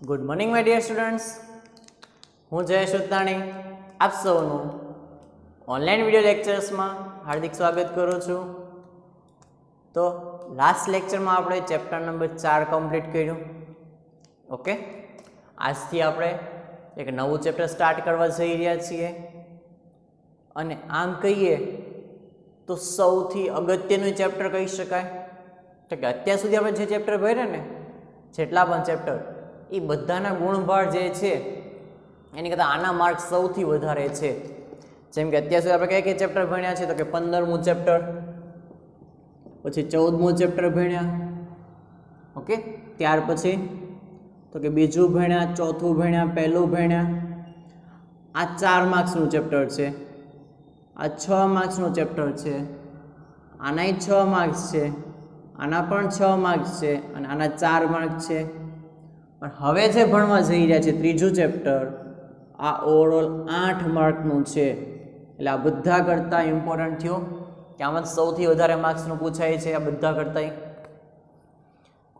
Good morning my dear students, હું જયેશ ઉત્તાણી આપ સૌનું ઓનલાઈન વિડીયો લેક્ચર્સમાં હાર્દિક સ્વાગત કરું છું. તો લાસ્ટ લેક્ચરમાં આપણે ચેપ્ટર નંબર 4 કમ્પ્લીટ કર્યું. ઓકે, આજથી આપણે એક નવું ચેપ્ટર સ્ટાર્ટ કરવા જઈ રહ્યા છીએ અને આમ કહીએ તો સૌથી અગત્યનું ચેપ્ટર કહી શકાય. તો કે અત્યાર સુધી આપણે જે ચેપ્ટર ભણ્યા ને, જેટલા પણ ચેપ્ટર, એ બધાના ગુણભાર જે છે એની કરતાં આના માર્ક સૌથી વધારે છે. જેમ કે અત્યાર સુધી આપણે કયા કયા ચેપ્ટર ભણ્યા છે? તો કે 15મું ચેપ્ટર, પછી 14મું ચેપ્ટર ભણ્યા. ઓકે, ત્યાર પછી તો કે બીજું ભણ્યા, ચોથું ભણ્યા, પહેલું ભણ્યા. આ 4 માર્ક્સનું ચેપ્ટર છે, આ 6 માર્ક્સનું ચેપ્ટર છે, આનાય 6 માર્ક્સ છે, આના પણ 6 માર્ક્સ છે અને આના 4 માર્ક્સ છે. પણ હવે જે ભણવા જઈ રહ્યા છે ત્રીજું ચેપ્ટર, આ ઓવરઓલ 8 માર્કનું છે. એટલે આ બધા કરતાં ઇમ્પોર્ટન્ટ થયો કે આમાં સૌથી વધારે માર્ક્સનું પૂછાય છે. આ બધા કરતાં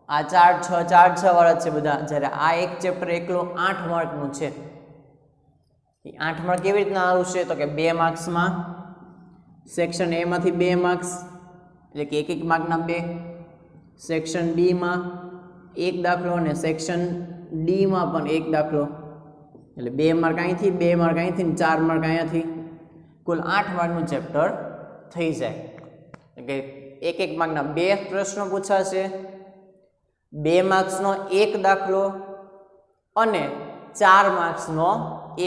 આ 4-6 વાળા છે બધા, જ્યારે આ એક ચેપ્ટર એકલો 8 માર્કનું છે. એ 8 માર્ક કેવી રીતના આવશે? તો કે 2 માર્ક્સમાં સેક્શન એ માંથી 2 માર્ક્સ, એટલે કે 1 માર્કના 2, સેક્શન બીમાં 1 દાખલો અને સેક્શન ડીમાં પણ 1 દાખલો. એટલે 2 માર્ક અહીંથી, 2 માર્ક અહીંથી, 4 માર્ક અહીંયાથી, કુલ 8 માર્કનું ચેપ્ટર થઈ જાય. એટલે કે 1 માર્કના 2 પ્રશ્નો પૂછાશે, 2 માર્ક્સનો 1 દાખલો અને 4 માર્ક્સનો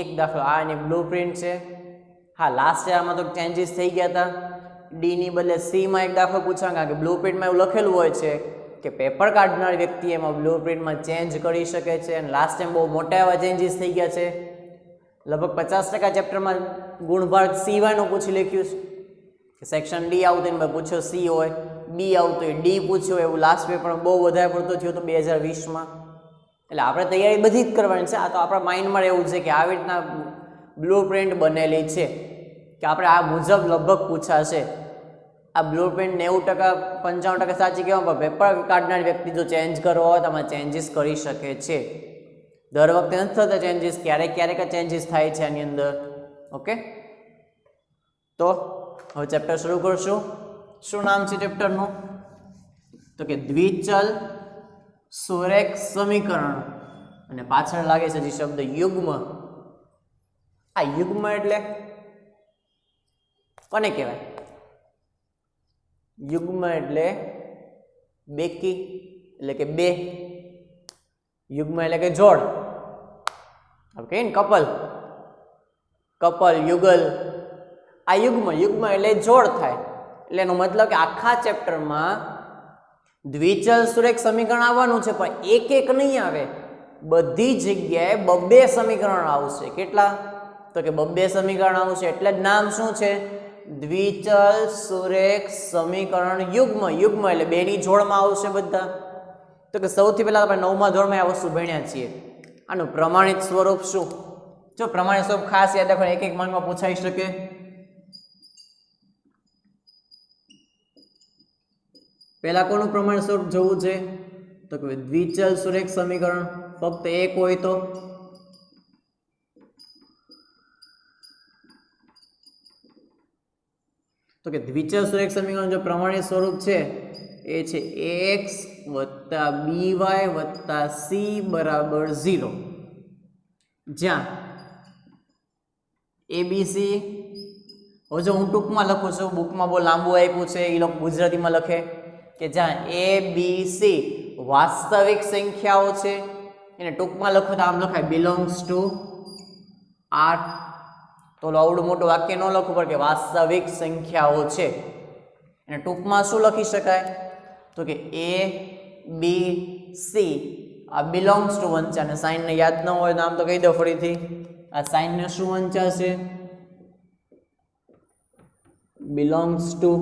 1 દાખલો. આ એની બ્લુ પ્રિન્ટ છે. હા, લાસ્ટ યરમાં તો ચેન્જીસ થઈ ગયા હતા. ડીની બદલે સીમાં 1 દાખલો પૂછવા, કારણ કે બ્લુ પ્રિન્ટમાં એવું લખેલું હોય છે કે પેપર કાઢનાર વ્યક્તિ એમાં બ્લુ પ્રિન્ટમાં ચેન્જ કરી શકે છે. અને લાસ્ટ ટાઈમ બહુ મોટા એવા ચેન્જીસ થઈ ગયા છે. લગભગ 50% ચેપ્ટરમાં ગુણભાર સીવાનું પૂછી લખ્યું છે કે સેક્શન ડી આવતું એને પૂછ્યો સી હોય, બી આવતું હોય ડી પૂછ્યો. એવું લાસ્ટ પેપરમાં બહુ વધારે પડતું થયું હતું 2020માં. એટલે આપણે તૈયારી બધી જ કરવાની છે. આ તો આપણા માઇન્ડમાં એવું છે કે આવી રીતના બ્લુ પ્રિન્ટ બનેલી છે કે આપણે આ મુજબ લગભગ પૂછાશે. આ બ્લુ પ્રિન્ટ 90% 95% સાચી કહેવામાં, પણ પેપર કાઢનાર વ્યક્તિ જો ચેન્જ કરવો હોય તો આમાં ચેન્જીસ કરી શકે છે. દર વખતે નથી થતા ચેન્જીસ, ક્યારેક ક્યારેક ચેન્જીસ થાય છે આની અંદર. ઓકે, તો હવે ચેપ્ટર શરૂ કરશું. શું નામ છે ચેપ્ટરનું? તો કે દ્વિચલ સુરેખ સમીકરણ. અને પાછળ લાગે છે જે શબ્દ યુગ્મ. આ યુગ્મ એટલે કોને કહેવાય? યુગ્મ એટલે બેકી, એટલે કે બે. યુગ્મ એટલે કે જોડ. આપણે કહીએ ને કપલ, યુગલ. આ યુગ્મ એટલે જોડ થાય. એટલે એનો મતલબ કે આખા ચેપ્ટરમાં દ્વિચલ સુરેખ સમીકરણ આવવાનું છે, પણ એક એક નહીં આવે, બધી જગ્યાએ 2 સમીકરણ આવશે. કેટલા? તો કે 2 સમીકરણ આવશે. એટલે જ નામ શું છે? દ્વિચલ સુરેખ સમીકરણ યુગ્મ. યુગ્મ એટલે બેની જોડમાં આવશે બધા. તો કે સૌથી પહેલા આપણે 9મા ધોરણમાં આ વસ્તુ ભણ્યા છીએ. આનું પ્રમાણિત સ્વરૂપ શું? જો પ્રમાણિત સ્વરૂપ ખાસ યાદ રાખો, 1 માર્કમાં પૂછાઈ શકે. પહેલા કોનું પ્રમાણિત સ્વરૂપ જોવું છે? તો કે દ્વિચલ સુરેખ સમીકરણ ફક્ત એક હોય તો કે દ્વિચલ સુરેખ સમીકરણ જો પ્રમાણિત સ્વરૂપ છે એ છે x + by + c = 0. જ્યાં abc, હવે જો હું ટૂંકમાં લખું છું, બુકમાં બહુ લાંબુ આપ્યું છે, એ લોકો ગુજરાતીમાં લખે કે જ્યાં abc વાસ્તવિક સંખ્યાઓ છે, એને ટૂંકમાં લખો તો આમ લખાય belongs to R. તો આવડું મોટું વાક્ય ન લખવું પડે કે વાસ્તવિક સંખ્યાઓ છે. એને ટૂંકમાં શું લખી શકાય? તો કે a b c આ belongs to વંચાય. અને સાઇનને યાદ ન હોય તો આમ તો કહી દો ફરીથી, આ સાઇનને શું વંચાશે? belongs to.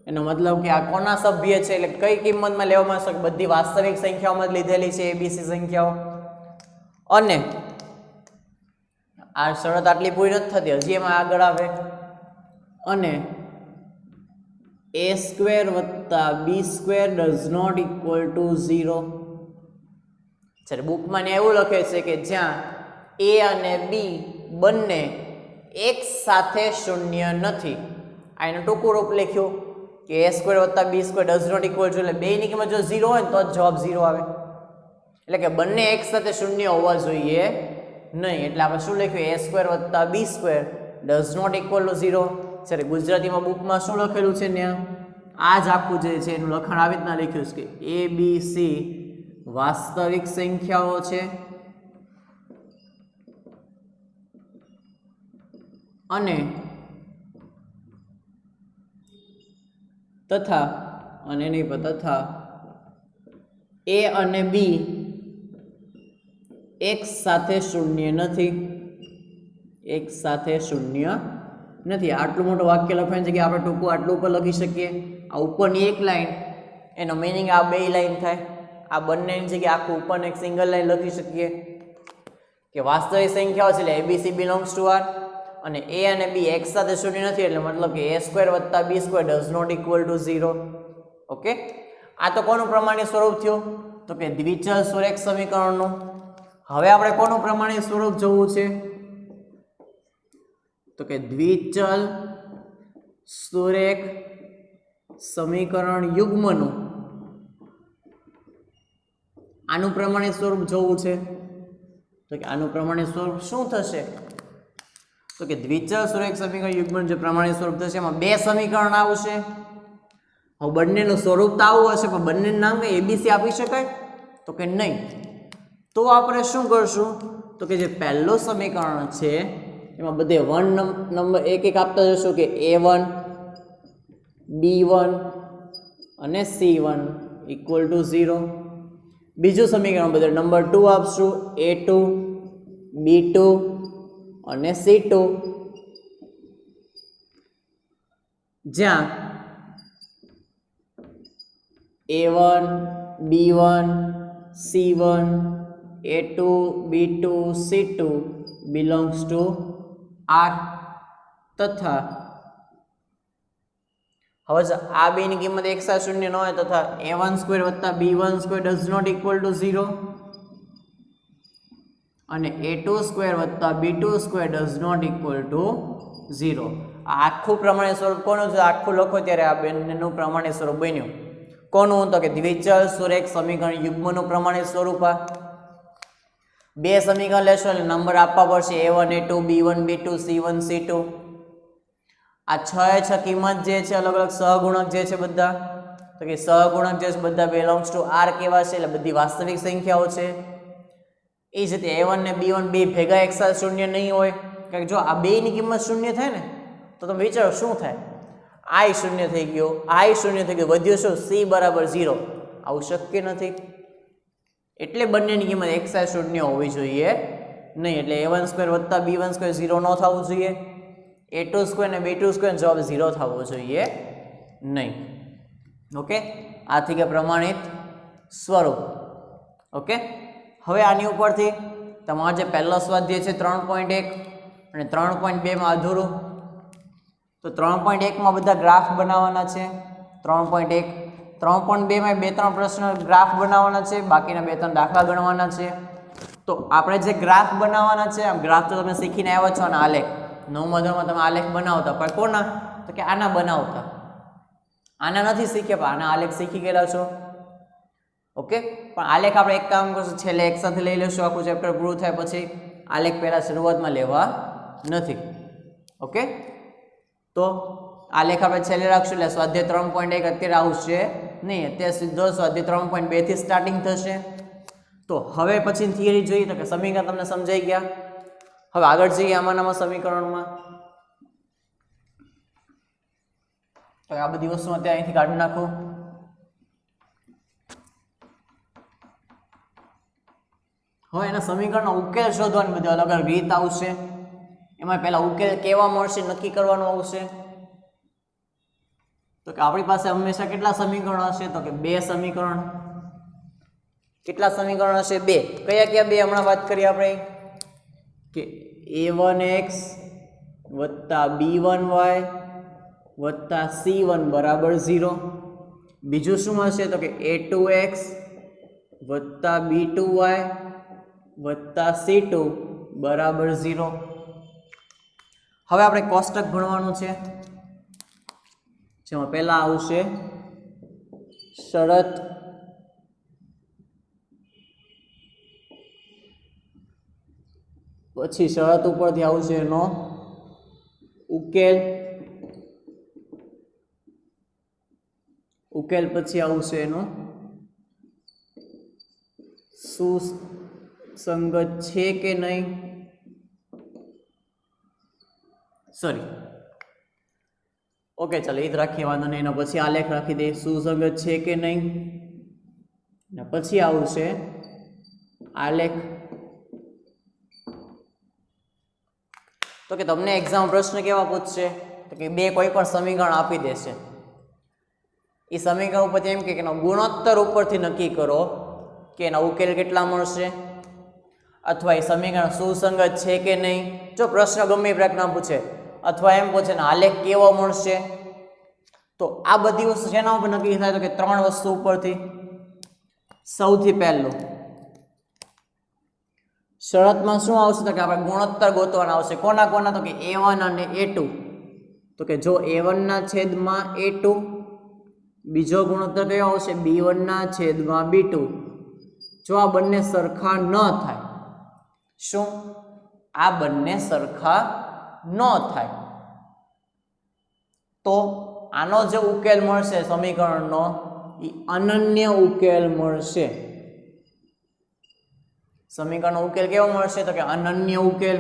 એનો મતલબ કે આ કોના સભ્ય છે, એટલે કઈ કિંમતમાં લેવામાં આવશે? બધી વાસ્તવિક સંખ્યાઓમાં જ લીધેલી છે એબીસી સંખ્યાઓ. અને આ શરત આટલી પૂરી નથી થતી, હજી એમાં આગળ આવે. અને a² + b² does not equal to 0. જ્યારે બુકમાં ને એવું લખે છે કે જ્યાં એ અને બી બંને એક સાથે શૂન્ય નથી. આ એનું ટૂંકું રૂપ લખ્યું કે a સ્ક્વેર વત્તા b square does not equal to, એટલે બેની કિંમત જો 0 હોય ને તો જ જવાબ 0 આવે. એટલે કે બંને એક સાથે શૂન્ય હોવા જોઈએ નહીં. એટલે આપણે શું લખ્યું? a સ્ક્વેર વત્તા b square does not equal to 0. જ્યારે ગુજરાતીમાં બુકમાં શું લખેલું છે ને આ જ આખું જે છે એનું લખાણ આવી રીતના લખ્યું છે કે a b c વાસ્તવિક સંખ્યાઓ છે અને તથા અને નહીં પણ તથા a અને b એક સાથે શૂન્ય નથી. એક સાથે શૂન્ય નથી. આટલું મોટું વાક્ય લખવાની જગ્યાએ આપણે ટૂંકું આટલું ઉપર લખી શકીએ. આ ઉપરની એક લાઈન એનો મિનિંગ આ બે લાઈન થાય. આ બંનેની જગ્યાએ આખું ઉપર એક સિંગલ લાઈન લખી શકીએ કે વાસ્તવિક સંખ્યાઓ છે એટલે abc બિલોંગ્સ ટુ R અને a અને b એક સાથે શૂન્ય નથી, એટલે મતલબ કે a સ્ક્વેર વત્તા b square does not equal to 0. Okay, આ તો કોનું પ્રમાણિત સ્વરૂપ થયું? તો કે દ્વિચલ સુરેખ સમીકરણનું. હવે આપણે કોનું પ્રમાણિત સ્વરૂપ જોવું છે? તો કે દ્વિચલ સુરેખ સમીકરણ યુગ્મનું આનું પ્રમાણિત સ્વરૂપ જોવું છે. તો કે આનું પ્રમાણિત સ્વરૂપ શું થશે? તો કે દ્વિચલ સુરેખ સમીકરણ યુગ્મનું જે પ્રમાણિત સ્વરૂપ થશે એમાં બે સમીકરણ આવશે. હવે બંનેનું સ્વરૂપ તો આવું હશે પણ બંનેનું નામ કઈ એબીસી આપી શકાય? તો કે નહીં. તો આપણે શું કરશું? તો કે જે પહેલું સમીકરણ છે એમાં બધે 1 નંબર એક એક આપતા જશું કે a1 b1 અને c1 ઇક્વલ ટુ 0. બીજું સમીકરણ બધે નંબર 2 આપશું a2 b2 અને c2, જ્યાં a1 b1 c1 a2 b2 c2 belongs to R તથા હવે આ બે ની કિંમત એક સાથે શૂન્ય ન હોય તથા a1 સ્ક્વેર વત્તા b1 square does not equal to 0 અને a2 સ્ક્વેર વત્તા b2 square does not equal to 0. આ આખું પ્રમાણિત સ્વરૂપ કોનું છે? આખું લખો ત્યારે આ બંનેનું પ્રમાણિત સ્વરૂપ બન્યું. કોનું? તો કે દ્વિચલ સુરેખ સમીકરણ યુગ્મનું પ્રમાણિત સ્વરૂપ. આ બે સમીકરણ લેશો એટલે નંબર આપવા પડશે a1 a2 b1 b2 c1 c2. આ 6 કિંમત જે છે અલગ અલગ સહગુણક જે છે બધા, તો કે સહગુણક જે છે બધા બિલોંગ્સ ટુ R કેવા છે? એટલે બધી વાસ્તવિક સંખ્યાઓ છે. એ જ રીતે a1 ને b1 બે ભેગા એક સાથે શૂન્ય નહીં હોય. કારણ કે જો આ બે ની કિંમત શૂન્ય થાય ને તો તમે વિચારો શું થાય? i શૂન્ય થઈ ગયો, i શૂન્ય થઈ ગયો, વધ્યો શું? c બરાબર 0. આવું શક્ય નથી. એટલે બંનેની કિંમત એક સાથે શૂન્ય હોવી જોઈએ નહીં. એટલે a1 સ્ક્વેર વત્તા b1 સ્ક્વેર 0 ન થવું જોઈએ. a2 સ્ક્વેર ને b2 સ્ક્વેર જવાબ 0 થવો જોઈએ નહીં. ઓકે, આથી કે પ્રમાણિત સ્વરૂપ. ઓકે, હવે આની ઉપરથી તમારો જે પહેલો સ્વાધ્યાય છે 3.1 અને 3.2 માં અધૂરું, તો 3.1 માં બધા ગ્રાફ બનાવવાના છે. 3.1 3.2 માં 2-3 પ્રશ્ન ગ્રાફ બનાવવાના છે, બાકીના 2-3 દાખલા ગણવાના છે. તો આપણે જે ગ્રાફ બનાવવાના છે, આમ ગ્રાફ તો તમે શીખીને આવ્યા છો, અને આલેખ 9મા ધોરણમાં તમે આલેખ બનાવતા, પણ કોના? તો કે આના બનાવતા. આના નથી શીખ્યા પણ આના આલેખ શીખી ગયેલા છો. ઓકે, પણ આલેખ આપણે એક કામ કરશું, છેલ્લે એક સાથે લઈ લેશું, આખું ચેપ્ટર પૂરું થાય પછી આલેખ પહેલા શરૂઆતમાં લેવા નથી. ઓકે, તો આલેખ આપણે છેલ્લે રાખશું. એટલે સ્વાધ્યાય 3.1 અત્યારે આવશે નહીં, અત્યારે સીધો સ્વાધ્યાય 3.2 થી સ્ટાર્ટિંગ થશે. તો હવે પછી થિયરી જોઈએ તો કે સમીકરણ તમને સમજાઈ ગયા. હવે આગળ જઈએ આમાંના સમીકરણમાં. તો આ બધી વસ્તુ અત્યારે અહીંથી કાઢી નાખો. હવે એના સમીકરણનો ઉકેલ શોધવાની બધી અલગ અલગ રીત આવશે. એમાં પહેલા ઉકેલ કેવા મળશે નક્કી કરવાનું આવશે. તો કે આપણી પાસે હંમેશા કેટલા સમીકરણ હશે? તો કે બે સમીકરણ. કેટલા સમીકરણ હશે? બે. કયા કયા બે? હમણાં વાત કરીએ આપણે કે a1x વત્તા b1y વત્તા c1 બરાબર 0. બીજું શું હશે? તો કે a2x વત્તા b2y વત્તા c2 બરાબર 0. હવે આપણે કોષ્ટક ભણવાનું છે, જેમાં પહેલા આવશે શરત, પછી શરત ઉપરથી આવશે એનો ઉકેલ, ઉકેલ પછી આવશે એનો સુસંગત છે કે નહીં, સોરી ઓકે ચાલો એ જ રાખીએ, વાંધો નહીં. એનો પછી આલેખ રાખી દે, સુસંગત છે કે નહીં, ને પછી આવશે આલેખ. તો કે તમને એક્ઝામ પ્રશ્ન કેવા પૂછશે, તો કે બે કોઈ પણ સમીકરણ આપી દેશે, એ સમીકરણ ઉપરથી એમ કે એનો ગુણોત્તર ઉપરથી નક્કી કરો કે એના ઉકેલ કેટલા મળશે, અથવા એ સમીકરણ સુસંગત છે કે નહીં. જો પ્રશ્ન ગમે એ પ્રકારના પૂછે, અથવા એમ પૂછે ને આલેખ કેવો મળશે, તો આ બધી વસ્તુ શેના ઉપર નક્કી થાય, તો કે ત્રણ વસ્તુ ઉપરથી. સૌથી પહેલું શરતમાં શું આવશે, તો કે આપણે ગુણોત્તર ગોતવાના આવશે. કોના કોના, તો કે a1 અને a2. તો કે જો a1 ના છેદમાં a2, બીજો ગુણોત્તર કયો આવશે, b1 ના છેદમાં b2. જો આ બંને સરખા ન થાય, શું આ બંને સરખા ન થાય, તો આનો જે ઉકેલ મળશે સમીકરણનો એ અનન્ય ઉકેલ મળશે. સમીકરણનો ઉકેલ કેવો મળશે, તો કે અનન્ય ઉકેલ.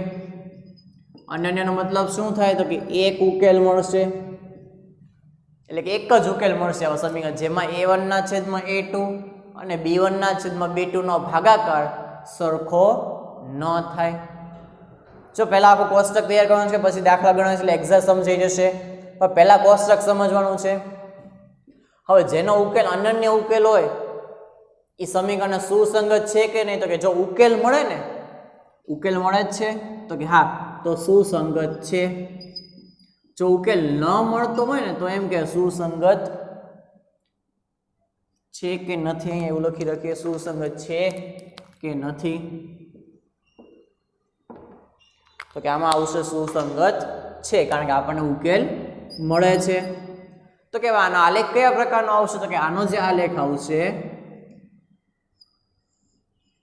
અનન્યનો મતલબ શું થાય, તો કે એક ઉકેલ મળશે, એટલે કે એક જ ઉકેલ મળશે આવા સમીકરણ જેમાં a1 ના છેદમાં a2 અને b1 ના છેદમાં b2 નો ભાગાકાર સરખો ન થાય. જો પહેલા આખું કોષ્ટક તૈયાર કરવાનું છે, પછી દાખલા ગણવાનું છે, એટલે એક્ઝેક્ટ સમજાઈ જશે. પણ પહેલા કોષ્ટક સમજવાનું છે. હવે જેનો ઉકેલ અનન્ય ઉકેલ હોય એ સમીકરણ સુસંગત છે કે નહીં, તો કે જો ઉકેલ મળે ને, ઉકેલ મળે જ છે, તો કે હા તો સુસંગત છે. જો ઉકેલ ન મળતો હોય ને તો એમ કે સુસંગત છે કે નથી. અહીંયા એવું લખી રાખીએ, સુસંગત છે કે નથી, તો કે આમાં આવશે સુસંગત છે, કારણ કે આપણને ઉકેલ મળે છે. તો કે આનો આલેખ કયા પ્રકારનો આવશે, તો કે આનો જે આલેખ આવશે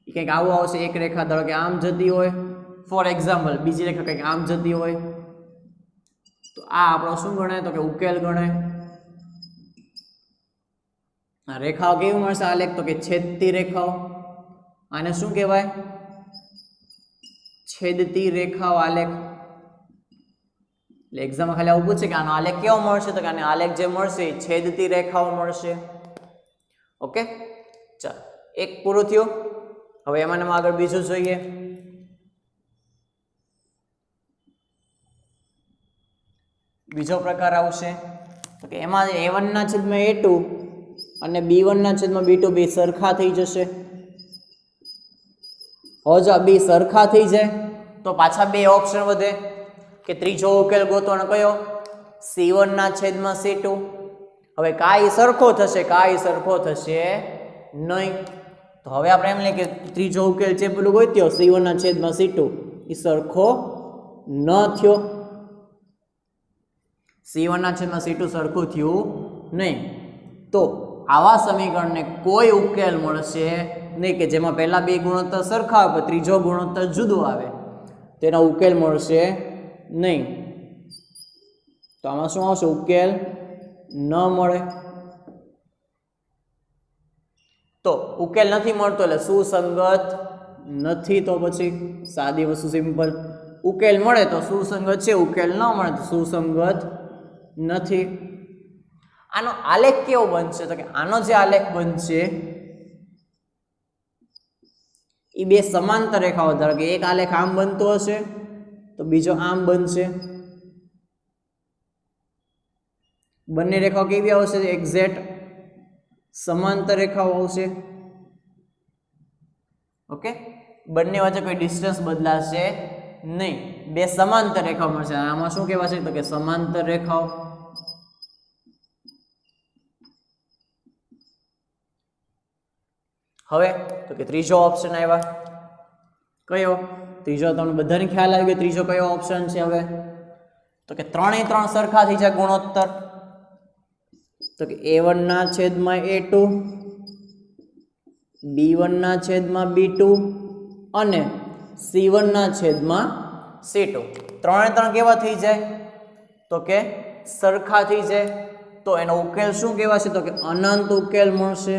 એ કંઈક આવું આવશે. એક રેખા ધારો કે આમ જતી હોય, ફોર એક્ઝામ્પલ, બીજી રેખા કંઈક આમ જતી હોય, તો આ આપણો શું ગણાય, તો કે ઉકેલ ગણાય. આ રેખાઓ કેવી મળશે આલેખ, તો કે છેદતી રેખાઓ. આને શું કહેવાય, છેદતી રેખાઓ આલેખ. એટલે એક્ઝામમાં ખાલી આવું પૂછે કે આનો આલેખ કેવો મળશે, તો કે આને આલેખ જે મળશે એ છેદતી રેખાઓ મળશે. ઓકે ચાલો, એક પૂરું થયું. હવે એમાં આગળ બીજું જોઈએ. બીજો પ્રકાર આવશે, તો કે એમાં a1 ના છેદમાં a2 અને b1 ના છેદમાં b2 બે સરખા થઈ જશે. હવે જો બે સરખા થઈ જાય તો પાછા બે ઓપ્શન વધે કે ત્રીજો ઉકેલ ગોતવાનો કયો, c1 ના છેદમાં c2. હવે કાંઈ સરખો થશે, કાંઈ સરખો થશે નહીં. તો હવે આપણે એમ લઈએ કે ત્રીજો ઉકેલ છે પેલું ગોત્યો c1 ના છેદમાં c2, એ સરખો ન થયો. c1 ના છેદમાં c2 સરખું થયું નહીં. તો આવા સમીકરણને કોઈ ઉકેલ મળશે નહીં કે જેમાં પહેલા બે ગુણોત્તર સરખા આવે પણ ત્રીજો ગુણોત્તર જુદો આવે, તેનો ઉકેલ મળશે નહીં. તો આમાં શું આવશે, ઉકેલ ન મળે. તો ઉકેલ નથી મળતો એટલે સુસંગત નથી. તો પછી સાદી વસ્તુ સિમ્પલ, ઉકેલ મળે તો સુસંગત છે, ઉકેલ ન મળે તો સુસંગત નથી. આનો આલેખ કેવો બનશે, તો કે આનો જે આલેખ બનશે એ બે સમાંતર રેખાઓ, ધારો કે એક આલેખ આમ બનતો હશે તો બીજો આમ બનશે. બંને રેખાઓ કેવી આવશે, એક્ઝેક્ટ સમાંતર રેખાઓ આવશે. ઓકે, બંને વચ્ચે કોઈ ડિસ્ટન્સ બદલાશે નહીં, બે સમાંતર રેખાઓ મળશે. આમાં શું કહેવાશે, તો કે સમાંતર રેખાઓ. હવે તો કે ત્રીજો ઓપ્શન આવ્યા, કયો ત્રીજો? તમને બધાને ખ્યાલ આવી ગયો ત્રીજો કયો ઓપ્શન છે? હવે તો કે 3 એ 3 સરખા થઈ જાય ગુણોત્તર, તો કે a1 ના છેદમાં a2, b1 ના છેદમાં b2 અને c1 ના છેદમાં c2. 3 એ 3 કેવા થઈ જાય? તો કે સરખા થઈ જાય. તો એનો ઉકેલ શું કહેવાશે? તો કે અનંત ઉકેલ મળશે.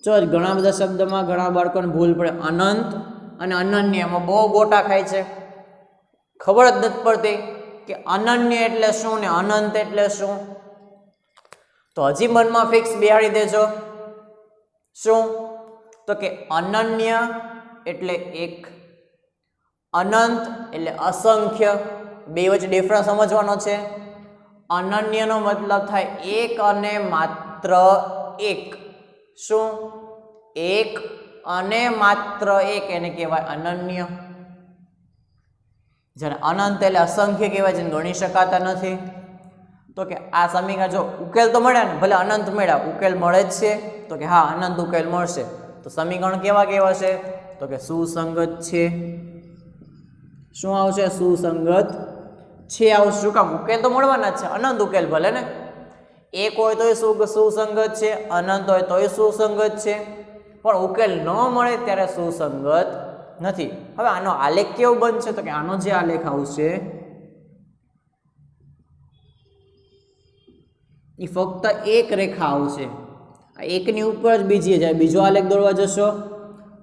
જો ઘણા બધા શબ્દમાં ઘણા બાળકોને ભૂલ પડે, અનંત અને અનન્યમાં બહુ ગોટા ખાય છે, ખબર જ નથી પડતી કે અનન્ય એટલે શું ને અનંત એટલે શું. તો હજી મનમાં ફિક્સ બેહાડી દેજો. શું? તો કે અનન્ય એટલે એક, અનંત એટલે અસંખ્ય. બે વચ્ચે ડિફરન્સ સમજવાનો છે. અનન્યનો મતલબ થાય એક અને માત્ર એક. શું? એક અને માત્ર એક, એને કહેવાય અનન્ય. જ્યારે અનંત એટલે અસંખ્ય કહેવાય, જેને ગણી શકાતા નથી. તો કે આ સમીકરણ જો ઉકેલ તો મળ્યા ને, ભલે અનંત મળ્યા, ઉકેલ મળે જ છે. તો કે હા અનંત ઉકેલ મળશે. તો સમીકરણ કેવા કેવા છે? તો કે સુસંગત છે. શું આવશે? સુસંગત છે આવશે. શું કામ? ઉકેલ તો મળવાના જ છે, અનંત ઉકેલ ભલે ને. એક હોય તોય સુસંગત છે, અનંત હોય તોય સુસંગત છે, પણ ઉકેલ ન મળે ત્યારે સુસંગત નથી. હવે આનો આલેખ કેવો બનશે? તો કે આનો જે આલેખ આવશે એ ફક્ત એક રેખા આવશે. આ એકની ઉપર જ બીજી જાય. બીજો આલેખ દોરવા જશો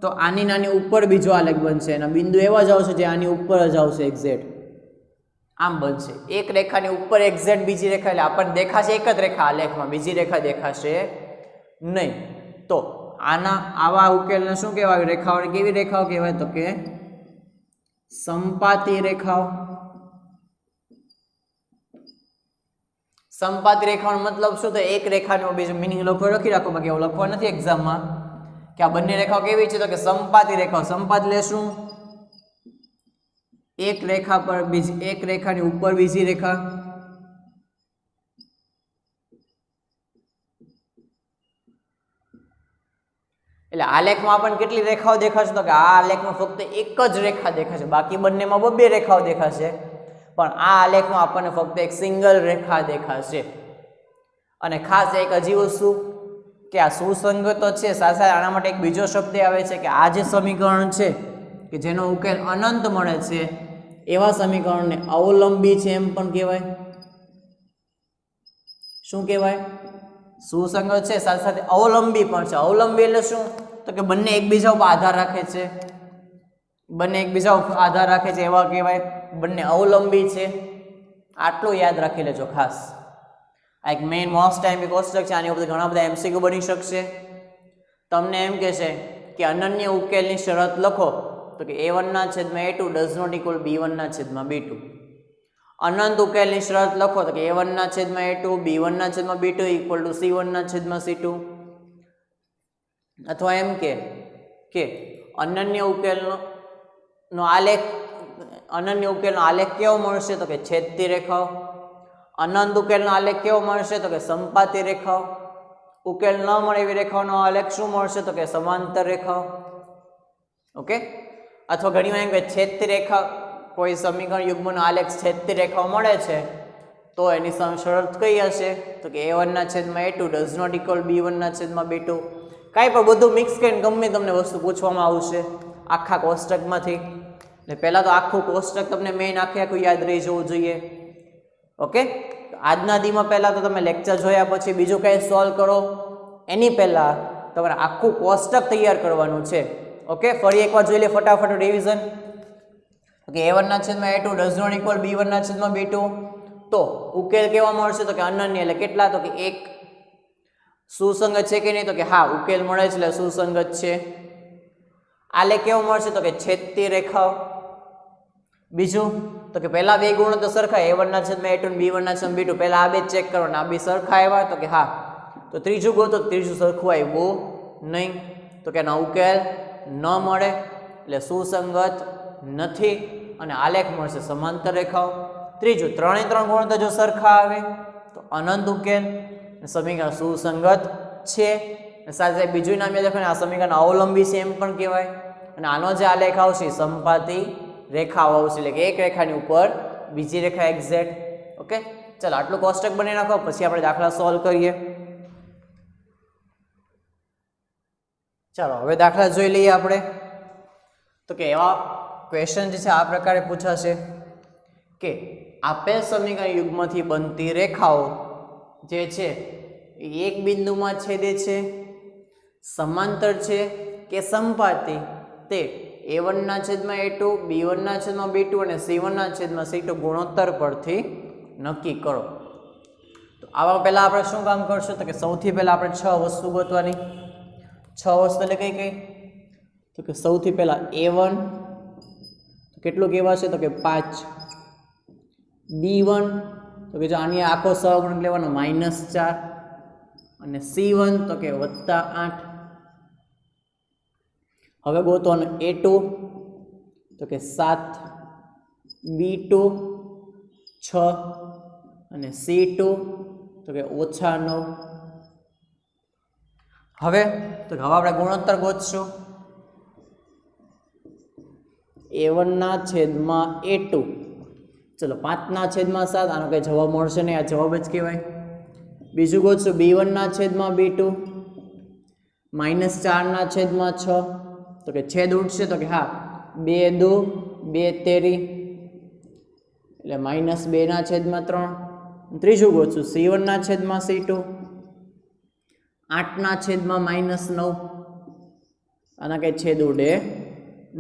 તો આની નાની ઉપર બીજો આલેખ બનશે, એના બિંદુ એવા જ આવશે જે આની ઉપર જ આવશે એક્ઝેક્ટ. આમ બનશે. એક રેખાની ઉપર એક્ઝેક્ટ બીજી રેખા, એટલે આપણને દેખાશે એક જ રેખા આલેખમાં, બીજી રેખા દેખાશે નહીં. તો આવા ઉકેલને શું કહેવાય? રેખાઓ કેવી રેખાઓ કહેવાય? તો કે સંપાતી રેખાઓ. સંપાતી રેખાનો મતલબ શું થાય? એક રેખાનો બીજો મિનિંગ લખી રાખો, બાકી એવું લખવા નથી એક્ઝામમાં કે આ બંને રેખાઓ કેવી છે. તો કે સંપાતી રેખાઓ. સંપાત એટલે શું? એક રેખા પર બીજી, એક રેખાની ઉપર બીજી રેખા. એટલે આલેખમાં આપણને કેટલી રેખાઓ દેખાશે? તો કે આ આલેખમાં ફક્ત એક જ રેખા દેખાશે, બાકી બંનેમાં બે રેખાઓ દેખાશે, પણ આ આલેખમાં આપણને ફક્ત એક સિંગલ રેખા દેખાશે. અને ખાસ એક હજી વસ્તુ કે આ સુસંગત છે, સાથે આના માટે એક બીજો શબ્દ આવે છે કે આ જે સમીકરણ છે કે જેનો ઉકેલ અનંત મળે છે, એવા સમીકરણને અવલંબી છે એમ પણ કહેવાય. શું કહેવાય? સુસંગત છે, સાથે સાથે અવલંબી પણ છે. અવલંબી એટલે શું? તો કે બંને એકબીજા ઉપર આધાર રાખે છે. બંને એકબીજા ઉપર આધાર રાખે છે એવા કહેવાય. બંને અવલંબી છે. આટલું યાદ રાખી લેજો ખાસ. આ એક મેઇન મોસ્ટ ટાઈમ કોષ્ટક છે. આની ઉપર ઘણા બધા એમસીક્યુ બની શકશે. તમને એમ કહેશે કે અનન્ય ઉકેલની શરત લખો, તો કે a1 ના છેદમાં a2 does not equal b1 ના છેદમાં b2. અનંત ઉકેલની શરત લખો, તો કે a1 ના છેદમાં a2 b1 ના છેદમાં b2 ઇક્વલ ટુ c1 ના છેદમાં c2. અથવા એમ કે અનન્ય ઉકેલનો આલેખ, અનન્ય ઉકેલનો આલેખ કેવો મળશે? તો કે છેદતી રેખાઓ. અનંત ઉકેલનો આલેખ કેવો મળશે? તો કે સંપાતી રેખાઓ. ઉકેલ ન મળે એવી રેખાઓનો આલેખ શું મળશે? તો કે સમાંતર રેખાઓ. ઓકે. અથવા ઘણી વાર એમ કે છેદતી રેખા, કોઈ સમીકરણ યુગ્મનો આલેખ છેદતી રેખાઓ મળે છે તો એની શરત કઈ હશે? તો કે a1 ના છેદમાં a2 does not equal b1 ના છેદમાં b2. કાંઈ પણ બધું મિક્સ કરીને ગમે તમને વસ્તુ પૂછવામાં આવશે આખા કોષ્ટકમાંથી. એટલે પહેલાં તો આખું કોષ્ટક તમને મેઇન આખું યાદ રહી જવું જોઈએ. ઓકે. આજના દીમાં પહેલાં તો તમે લેક્ચર જોયા પછી બીજું કંઈ સોલ્વ કરો એની પહેલાં તમારે આખું કોષ્ટક તૈયાર કરવાનું છે. ઓકે. ફરી એકવાર જોઈ લે ફટાફટ રિવિઝન. કે a1 ના છેદમાં a2 does not equal b1 ના છેદમાં b2. તો ઉકેલ કેવા મળશે? તો કે અનન્ય એટલે કેટલા? તો કે એક. સુસંગત છે કે નહીં? તો કે હા ઉકેલ મળે છે એટલે સુસંગત છે. આલેખ કેવો મળશે? તો કે છેદતી રેખાઓ. બીજું તો કે પહેલા બે ગુણો તો સરખા, a1 ના છેદમાં a2 b1 ના છેદમાં b2. પહેલા આ બે ચેક કરવાના, આ બે સરખા આવ્યા? તો કે હા. તો ત્રીજું ગો તો ત્રીજું સરખું આવ્યું નહીં, તો કે એનો ઉકેલ ન મળે એટલે સુસંગત નથી. અને આલેખ મળશે સમાંતર રેખાઓ. ત્રીજું 3 એ 3 ગુણ તો જો સરખા આવે તો અનંત ઉકેલ. સમીકરણ સુસંગત છે. સાથે બીજું નામ યાદ રાખો, આ સમીકરણ અવલંબી છે એમ પણ કહેવાય. અને આનો જે આલેખ આવશે સંપાતી રેખાઓ આવશે, એટલે કે એક રેખાની ઉપર બીજી રેખા એક્ઝેક્ટ. ઓકે, ચાલો આટલું કોષ્ટક બનાવી નાખો, પછી આપણે દાખલા સોલ્વ કરીએ. ચાલો હવે દાખલા જોઈ લઈએ આપણે. તો કે એવા ક્વેશ્ચન જે છે આ પ્રકારે પૂછાશે કે આપેલ સમીકરણ યુગ્મથી બનતી રેખાઓ જે છે એ એક બિંદુમાં છેદે છે, સમાંતર છે કે સંપાતી, તે a1 ના છેદમાં a2, b1 ના છેદમાં b2 અને c1 ના છેદમાં c2 ગુણોત્તર પરથી નક્કી કરો. તો આવા પહેલા આપણે શું કામ કરશું? તો કે સૌથી પહેલા આપણે 6 વસ્તુ ગોતવાની. 6 વસ્તુ એટલે કઈ કઈ? તો કે સૌથી પહેલા a1 કેટલું કહેવાશે? તો કે 5. b1 તો કે જો આની આખો સહગુણક લેવાનો -4 અને c1 તો કે +8. હવે ગોતવાનું a2 તો કે 7, b2 6 અને c2 તો કે -9. હવે આપણે ગુણોત્તર ગોતશું. a1 ના છેદમાં a2, ચલો 5 ના છેદમાં 7, આનો કંઈ જવાબ મળશે નહીં, આ જવાબ જ કહેવાય. બીજું ગોતશું b1 ના છેદમાં b2, -4 ના છેદમાં 6 તો કે છેદ ઉડશે, તો કે હા 2 2 2 તેરી એટલે -2 ના છેદમાં 3. ત્રીજું ગોતશું c1 ના છેદમાં c2, 8 ના છેદમાં -9, આના કંઈ છેદ ઉડે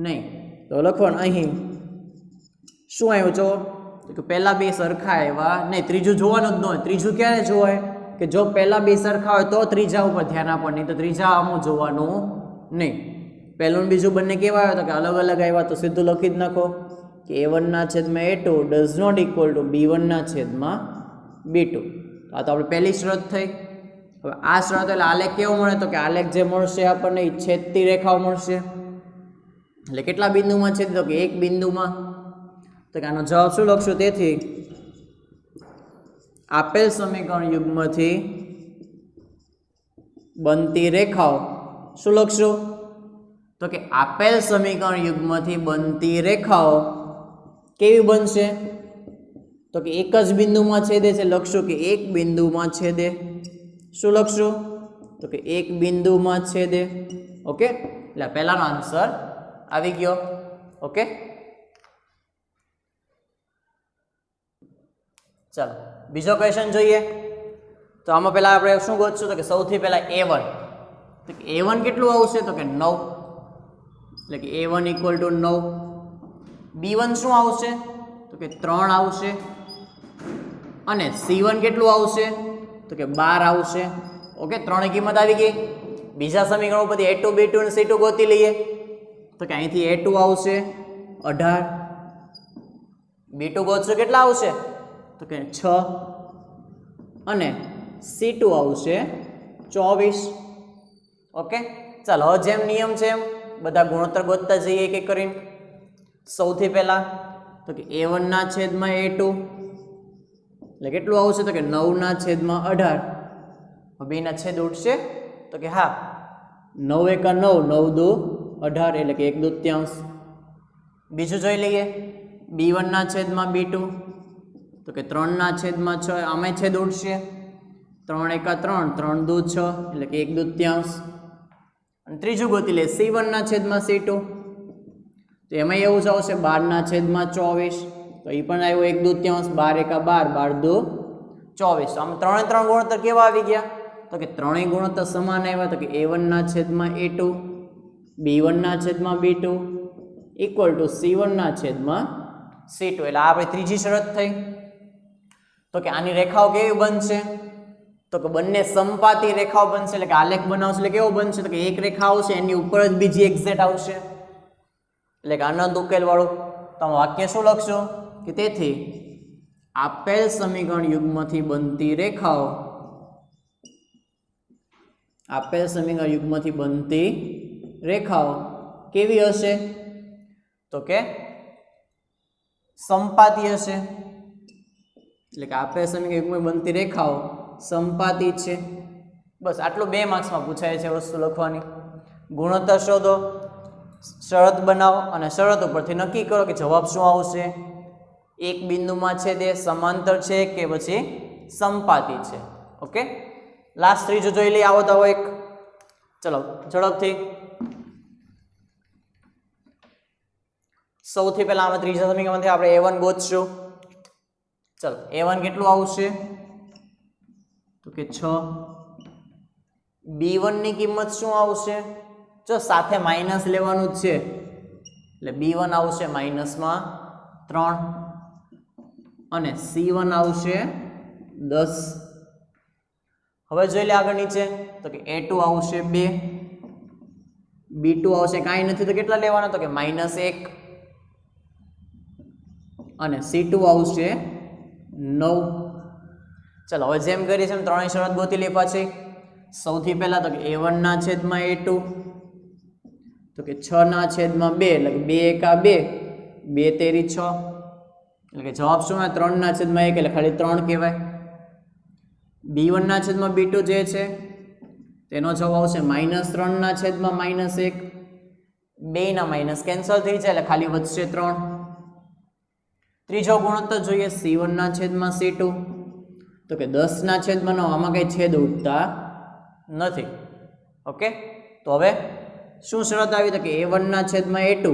નહીં. તો લખવાનું અહીં શું આવ્યું? જો કે પહેલા બે સરખા આવ્યા નહીં, ત્રીજું જોવાનું જ ન હોય. ત્રીજું ક્યારે જોવાય? કે જો પહેલા બે સરખા હોય તો ત્રીજા ઉપર ધ્યાન આપો, નહીં તો ત્રીજા આમું જોવાનું નહીં. પહેલું બીજું બંને કેવા આવ્યા? તો કે અલગ અલગ આવ્યા, તો સીધું લખી જ નાખો કે a1 ના છેદમાં a2 does not equal two b1 ના છેદમાં b2. આ તો આપણે પહેલી શરત થઈ. હવે આ શરત એટલે આલેખ કેવો મળે? તો કે આલેખ જે મળશે આપણને એ છેદતી રેખાઓ મળશે. એટલે કેટલા બિંદુમાં છેદ? તો કે એક બિંદુમાં. તો કે આનો જવાબ શું લખશું? તેથી આપેલ સમીકરણ યુગ્મથી બનતી રેખાઓ શું લખશું? તો કે આપેલ સમીકરણ યુગ્મથી બનતી રેખાઓ કેવી બનશે? તો કે એક જ બિંદુમાં છેદે છે, લખશું કે એક બિંદુમાં છેદે. શું લખશું? તો કે એક બિંદુમાં છેદે. ઓકે, એટલે પહેલાનો આન્સર આવી ગયો. ઓકે, ચાલો બીજો ક્વેશ્ચન જોઈએ. તો આમાં પહેલા આપણે શું ગોતશું? તો કે સૌથી પહેલા a1. તો કે a1 કેટલું આવશે? તો કે 9, એટલે કે a1 = 9. b1 શું આવશે? તો કે 3 આવશે. અને c1 કેટલું આવશે? તો કે 12 આવશે. ઓકે, ત્રણેય કિંમત આવી ગઈ. બીજા સમીકરણ ઉપરથી a2 b2 અને c2 ગોતી લઈએ. તો કે અહીંથી a2 આવશે 18, b2 ગોતશું કેટલા આવશે? તો કે 6 અને c2 આવશે 24. ઓકે, ચાલો હવે જેમ નિયમ છે એમ બધા ગુણોત્તર ગોતતા જઈએ એક એક કરીને. સૌથી પહેલા તો કે a1 ના છેદમાં a2 એટલે કેટલું આવશે? તો કે 9 ના છેદમાં 18. બે ના છેદ ઉડશે, તો કે હા 9 × 9 9 2 18 એટલે કે 1/2. બીજું જોઈ લઈએ b1 ના છેદમાં b2 તો કે 3 ના છેદમાં 6, આમે છેદ ઉડશે, 3 × 3 3 2 6 એટલે કે 1/2. અને ત્રીજું ગોતી લે c1 ના છેદમાં c2 તો એમાં એવું જ આવશે 12 ના છેદમાં 24, તો એ પણ આવ્યો 1/2. 12 × 12 12 2 24. આમ ત્રણે ત્રણ ગુણોત્તર કેવા આવી ગયા? તો કે ત્રણેય ગુણોત્તર સમાન આવ્યા. તો કે a1 ના છેદમાં a2, b1 ના છેદમાં b2 = c1 ના છેદમાં c2. એટલે આ આપણી ત્રીજી શરત થઈ. તો કે આની રેખાઓ કેવી બનશે? તો કે બંને સમપાતી રેખાઓ બનશે. એટલે કે આલેખ બનાવશે એટલે કેવો બનશે? તો કે એક રેખા આવશે એની ઉપર જ બીજી એક્ઝેક્ટ આવશે, એટલે કે આનંદ ઉકેલ વાળું. તો આમાં વાક્ય શું લખશો? કે તેથી આપેલ સમીકરણ યુગ્મથી બનતી રેખાઓ, આપેલ સમીકરણ યુગ્મથી બનતી રેખાઓ કેવી હશે? તો કે સમપાતી હશે. એટલે કે આપેલ સમીકરણ યુગ્મથી બનતી રેખાઓ સમપાતી છે. બસ આટલું 2 માર્ક્સમાં પૂછાય છે વસ્તુ લખવાની. ગુણોત્તર શોધો, શરત બનાવો અને શરત ઉપરથી નક્કી કરો કે જવાબ શું આવશે. એક બિંદુમાં છે તે સમાંતર છે કે પછી સમપાતી છે. ઓકે, લાસ્ટ ત્રીજું જોઈ લઈએ. આવો તો એક, ચલો ઝડપથી. સૌથી પહેલા આમાં ત્રીજા સમીકરણમાંથી આપણે a1 ગોતશું. ચલો a1 કેટલું આવશે તો કે 6. b1 ની કિંમત શું આવશે? જો સાથે માઇનસ લેવાનું જ છે એટલે b1 આવશે માઇનસમાં 3 અને c1 આવશે 10. હવે જોઈ લે આગળ નીચે તો કે a2 આવશે 2, b2 આવશે કાંઈ નથી તો કેટલા લેવાના તો કે -1 અને c2 આવશે 9. ચલો હવે જેમ કરી છે એમ ત્રણેય શરત ગોતી લે પાછી. સૌથી પહેલા તો કે a1 ના છેદમાં a2 તો કે 6 ના છેદમાં 2 એટલે કે 2 એકા 2, 2 તેરી 6 એટલે કે જવાબ શું આવે 3 ના છેદમાં 1 એટલે ખાલી 3 કહેવાય. b1 ના છેદમાં b2 જે છે તેનો જવાબ આવશે -3 ના છેદમાં -1, 2 ના માઇનસ કેન્સલ થઈ જાય એટલે ખાલી વધશે 3. ત્રીજો ગુણોત્તર જોઈએ c1 ના છેદમાં c2 તો કે 10 ના છેદમાં 9, આમાં કઈ છેદ ઉડતા નથી. ઓકે, તો હવે શું શરત આવી તો કે a1 ના છેદમાં a2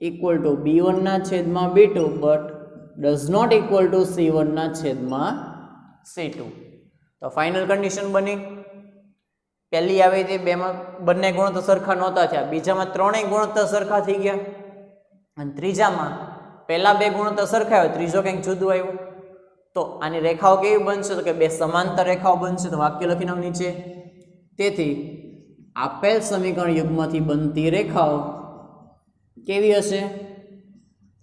ઇક્વલ ટુ b1 ના છેદમાં b2 but does not equal to c1 ના છેદમાં c2. તો ફાઇનલ કન્ડિશન બની. પહેલી આવી હતી બેમાં બંને ગુણોત્તર સરખા નહોતા થયા, બીજામાં ત્રણેય ગુણોત્તર સરખા થઈ ગયા અને ત્રીજામાં પહેલા બે ગુણોત્તર સરખા આવ્યો, ત્રીજો કંઈક જુદું આવ્યું. તો આની રેખાઓ કેવી બનશે તો કે બે સમાંતર રેખાઓ બનશે. તો વાક્ય લખી નાખો નીચે. તેથી આપેલ સમીકરણ યુગ્મથી બનતી રેખાઓ કેવી હશે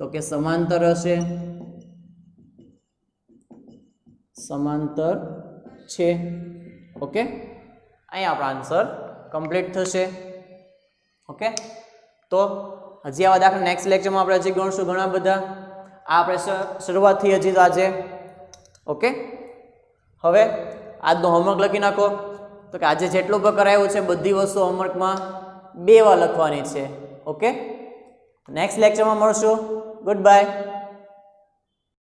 તો કે સમાંતર હશે, સમાંતર છે. ઓકે, અહીંયા આપણો આન્સર કમ્પ્લીટ થશે. ઓકે, તો હજી આવા દાખલા નેક્સ્ટ લેક્ચરમાં આપણે હજી ગણશું ઘણા બધા. આ આપણે શરૂઆત થઈ હજી તો આજે. ઓકે, હવે આજનો હોમવર્ક લખી નાખો. તો કે આજે જેટલું પણ કરાયું છે બધી વસ્તુ હોમવર્કમાં 2 વાર લખવાની છે. ઓકે, નેક્સ્ટ લેક્ચરમાં મળશું. Good bye.